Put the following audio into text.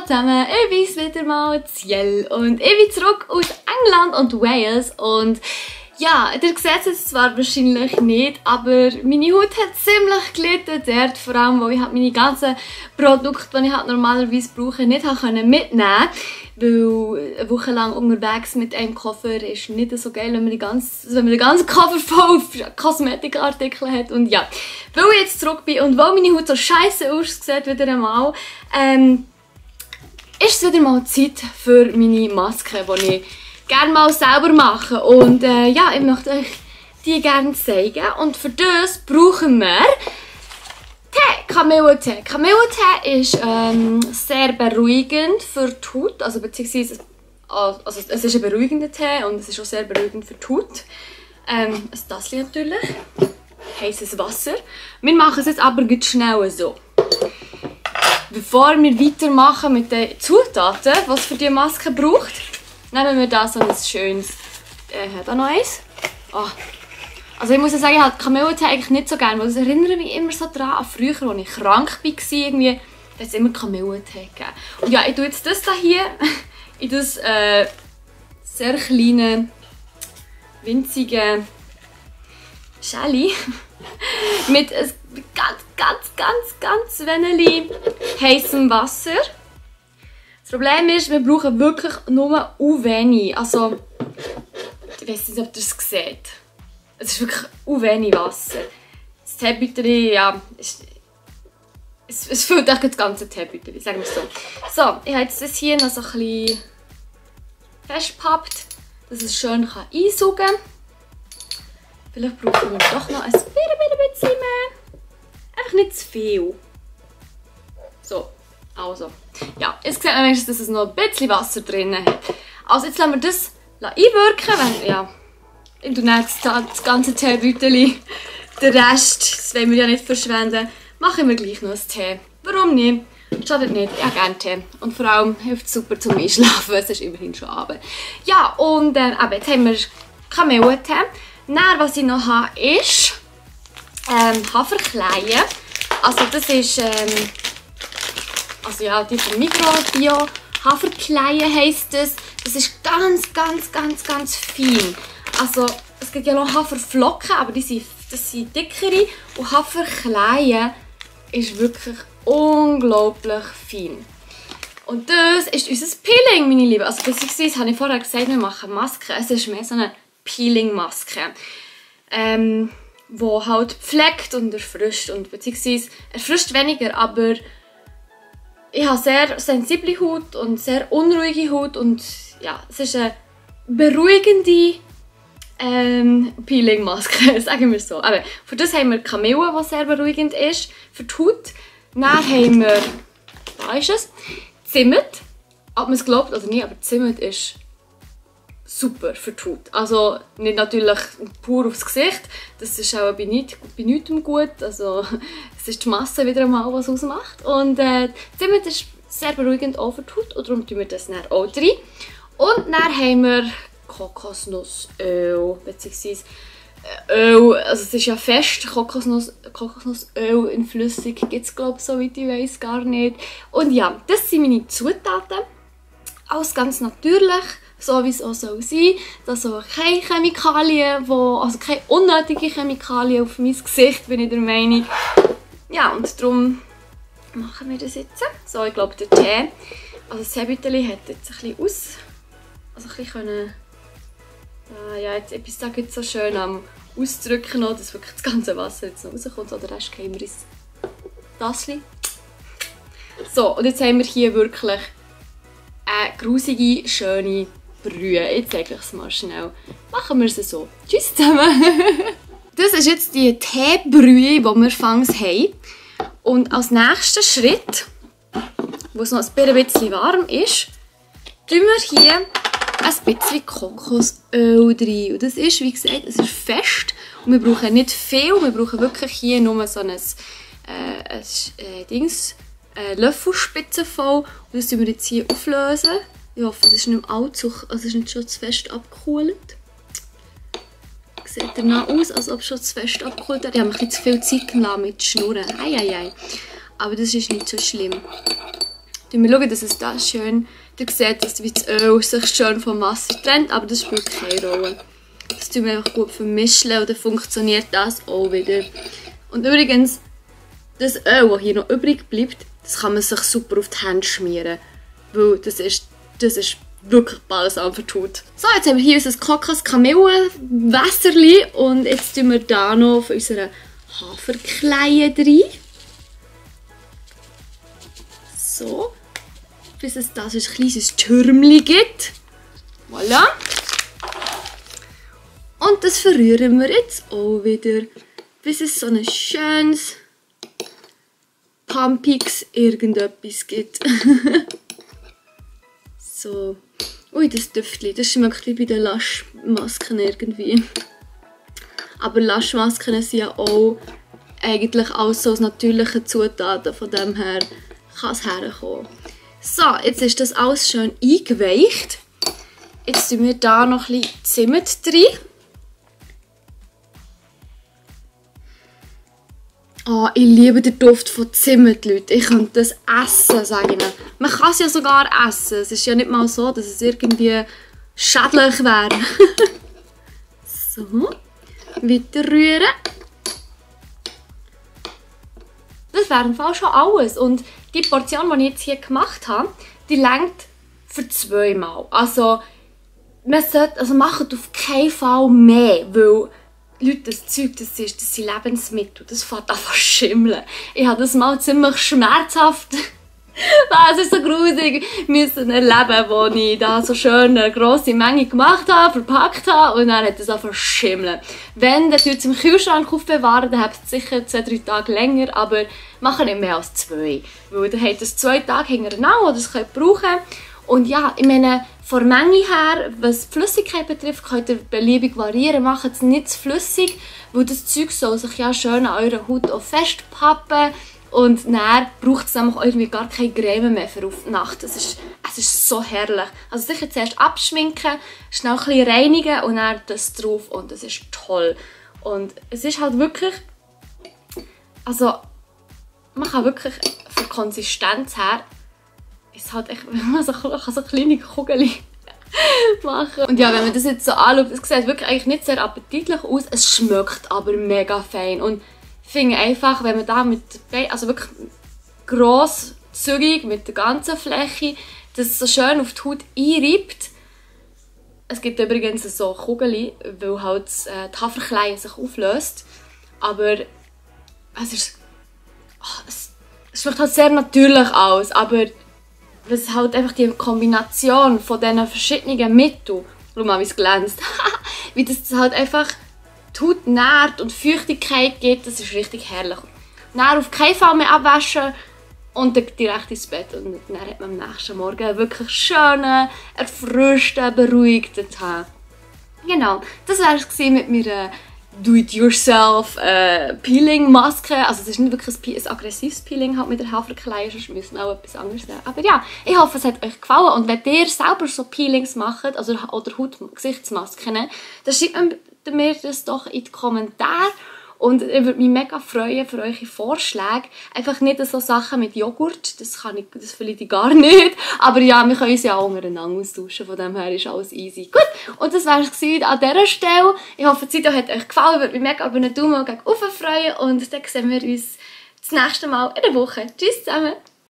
zusammen, ich bin's wieder mal, Ciel, und ich bin zurück aus England und Wales und ja, ihr seht es zwar wahrscheinlich nicht, aber meine Haut hat ziemlich gelitten dort, vor allem weil ich meine ganzen Produkte, die ich normalerweise brauche, nicht mitnehmen konnte. Weil eine Woche lang unterwegs mit einem Koffer ist nicht so geil, wenn man den ganzen Koffer voll Kosmetikartikel hat. Und ja, weil ich jetzt zurück bin und weil meine Haut so scheiße aussieht wieder einmal, ist es wieder mal Zeit für meine Maske, die ich gerne mal selber mache. Und ja, ich möchte euch die gerne zeigen. Und für das brauchen wir Tee, Kamillentee. Kamillentee ist sehr beruhigend für die Haut, also beziehungsweise es ist ein beruhigender Tee und es ist auch sehr beruhigend für die Haut. Ein Tassel natürlich, heißes Wasser. Wir machen es jetzt aber ganz schnell so. Bevor wir weitermachen mit den Zutaten, was für die Maske braucht, nehmen wir da so ein schönes, da noch eins. Oh. Also ich muss ja sagen, ich habe Kamillentee eigentlich nicht so gerne, weil das erinnert mich immer so daran, an früher, als ich krank war, irgendwie, da hat es immer Kamillentee gegeben. Und ja, ich tue jetzt das hier in das sehr kleine, winzige Schälli mit ein ganz wenig heißem Wasser. Das Problem ist, wir brauchen wirklich nur wenig. Also, ich weiß nicht, ob ihr es seht. Es ist wirklich wenig Wasser. Das Teebeutel, ja, es füllt auch das ganze Teebeutel, sagen wir so. So, ich habe jetzt das hier noch so ein bisschen festgepappt, dass es schön einsaugen kann. Vielleicht brauchen wir doch noch ein bisschen mehr. Einfach nicht zu viel. So, also. Ja, jetzt sieht man wenigstens, dass es noch ein bisschen Wasser drin hat. Also jetzt lassen wir das einwirken, wenn, ja, ich tue jetzt das ganze Teebeutel, den Rest, das wollen wir ja nicht verschwenden, machen wir gleich noch einen Tee. Warum nicht? Schadet nicht, ich habe gerne Tee. Und vor allem hilft es super zum Einschlafen, es ist immerhin schon Abend. Ja, und jetzt haben wir Kamillentee. Dann, was ich noch habe, ist Haferkleie. Also das ist, also ja, die von Migros Bio Haferkleie heisst das. Das ist ganz fein. Also es gibt ja noch Haferflocken, aber das sind dickere. Und Haferkleie ist wirklich unglaublich fein. Und das ist unser Peeling, meine Lieben. Also beziehungsweise habe ich vorher gesagt, wir machen Masken. Es ist mehr so eine Peeling-Maske, die halt pflegt und erfrischt. Und beziehungsweise erfrischt weniger, aber ich habe sehr sensible Haut und sehr unruhige Haut. Und ja, es ist eine beruhigende Peeling-Maske, sagen wir so. Aber für das haben wir Kamille, die sehr beruhigend ist für die Haut. Dann haben wir, da ist es, Zimt. Ob man es glaubt oder nicht, aber Zimt ist super für die Haut. Also nicht natürlich pur aufs Gesicht, das ist auch bei nichts gut. Also es ist die Masse wieder einmal, was ausmacht. Und Zimt ist sehr beruhigend auch für die Haut und darum tun wir das dann auch rein. Und dann haben wir Kokosnussöl, beziehungsweise Öl, also es ist ja fest, Kokosnussöl in flüssig gibt es, glaube ich, soweit ich weiß, gar nicht. Und ja, das sind meine Zutaten. Alles ganz natürlich, so wie es auch soll sein. Also keine Chemikalien, also keine unnötigen Chemikalien auf mein Gesicht, bin ich der Meinung. Ja, und darum machen wir das jetzt. So, ich glaube, der Tee, also das Teebeutel hat jetzt ein bisschen also ein bisschen ja, ich sage jetzt so schön am Ausdrücken noch, dass wirklich das ganze Wasser jetzt noch rauskommt. So, den Rest geben wir ins Tassel. So, und jetzt haben wir hier wirklich eine grusige, schöne Brühe. Jetzt zeige ich es mal schnell. Machen wir es so. Tschüss zusammen! Das ist jetzt die Teebrühe, die wir fangs haben. Und als nächsten Schritt, wo es noch ein bisschen warm ist, tun wir hier ein bisschen Kokosöl rein. Und das ist, wie gesagt, es ist fest. Und wir brauchen nicht viel. Wir brauchen wirklich hier nur so ein Löffelspitze voll. Und das tun wir jetzt hier auflösen. Ich hoffe, es ist nicht allzu, also es ist nicht schon zu fest abgekühlt. Sieht danach aus, als ob es schon zu fest abgekühlt hat. Ich habe ein bisschen zu viel Zeit gelassen mit Schnurren. Ei. Aber das ist nicht so schlimm. Wir schauen, dass es da schön, ihr seht, dass das Öl sich schön vom Wasser trennt, aber das spielt keine Rolle. Das tun wir einfach gut vermischen und dann funktioniert das auch wieder. Und übrigens, das Öl, das hier noch übrig bleibt, das kann man sich super auf die Hände schmieren, weil das ist wirklich balsam für die Haut. So, jetzt haben wir hier unser Kokos-Kamillen-Wässerchen und jetzt tun wir da noch von unserer Haferkleie rein. So, bis es da so ein kleines Türmchen gibt. Voilà. Und das verrühren wir jetzt auch wieder, bis es so ein schönes, pumpiges irgendetwas gibt. So. Ui, das Düftchen, das schmeckt wie bei den Laschmasken irgendwie. Aber Laschmasken sind ja auch eigentlich alles so als natürliche Zutaten, von dem her kann es herkommen. So, jetzt ist das alles schön eingeweicht. Jetzt tun wir da noch ein bisschen Zimt rein. Oh, ich liebe den Duft von Zimt, Leute. Ich könnte das essen, sage ich. Man kann es ja sogar essen. Es ist ja nicht mal so, dass es irgendwie schädlich wäre. So, weiter rühren. Das wäre im Fall schon alles. Und die Portion, die ich jetzt hier gemacht habe, die reicht für 2 Mal. Also, macht auf keinen Fall mehr, weil Leute, das Zeug, das sind Lebensmittel, das fängt an zu schimmeln. Ich habe das mal ziemlich schmerzhaft, es ist so grusig, müssen erleben, wo ich da so schön eine grosse Menge gemacht habe, verpackt habe und dann hat es angefangen zu schimmeln. Wenn, dann tut es im Kühlschrank aufbewahren, dann habt ihr sicher 2-3 Tage länger, aber mache nicht mehr als 2. Weil dann habt ihr es 2 Tage hintereinander, die ihr könnt brauchen. Und ja, ich meine, von der Menge her, was die Flüssigkeit betrifft, könnt ihr beliebig variieren. Macht es nicht zu flüssig, weil das Zeug soll sich ja schön an eurer Haut auch festpappen. Und dann braucht es nämlich irgendwie gar keine Creme mehr für auf die Nacht. Es ist so herrlich. Also sicher zuerst abschminken, schnell ein bisschen reinigen und dann das drauf. Und das ist toll. Und es ist halt wirklich, also man kann wirklich von der Konsistenz her, ist halt echt, wenn man so kleine Kugeln machen. Und ja, wenn man das jetzt so anschaut, es sieht wirklich eigentlich nicht sehr appetitlich aus, es schmeckt aber mega fein. Und ich finde einfach, wenn man da also wirklich grosszügig mit der ganzen Fläche, das so schön auf die Haut einreibt. Es gibt übrigens so Kugeln, weil halt die Haferkleie sich auflöst. Aber es schmeckt halt sehr natürlich aus, aber was halt einfach die Kombination von diesen verschiedenen Mitteln, schau mal, wie es glänzt, wie das halt einfach die Haut nährt und Feuchtigkeit gibt, das ist richtig herrlich. Dann auf keinen Fall mehr abwaschen und dann direkt ins Bett. Und dann hat man am nächsten Morgen wirklich schönen, erfrischten, beruhigten Tag. Genau, das war es mit meiner Do-it-yourself Peeling-Maske. Also es ist nicht wirklich ein aggressives Peeling halt mit der Haferkleie, sonst müssen wir auch etwas anderes nehmen. Aber ja, ich hoffe, es hat euch gefallen. Und wenn ihr selber so Peelings macht, also oder Haut-Gesichtsmasken, dann schreibt mir das doch in die Kommentare. Und ich würde mich mega freuen für eure Vorschläge. Einfach nicht so Sachen mit Joghurt, das verliere ich gar nicht. Aber ja, wir können uns ja auch untereinander austauschen, von dem her ist alles easy. Gut, und das war es an dieser Stelle. Ich hoffe, die Video hat euch gefallen. Ich würde mich mega über einen Daumen gegen oben freuen. Und dann sehen wir uns das nächste Mal in der Woche. Tschüss zusammen!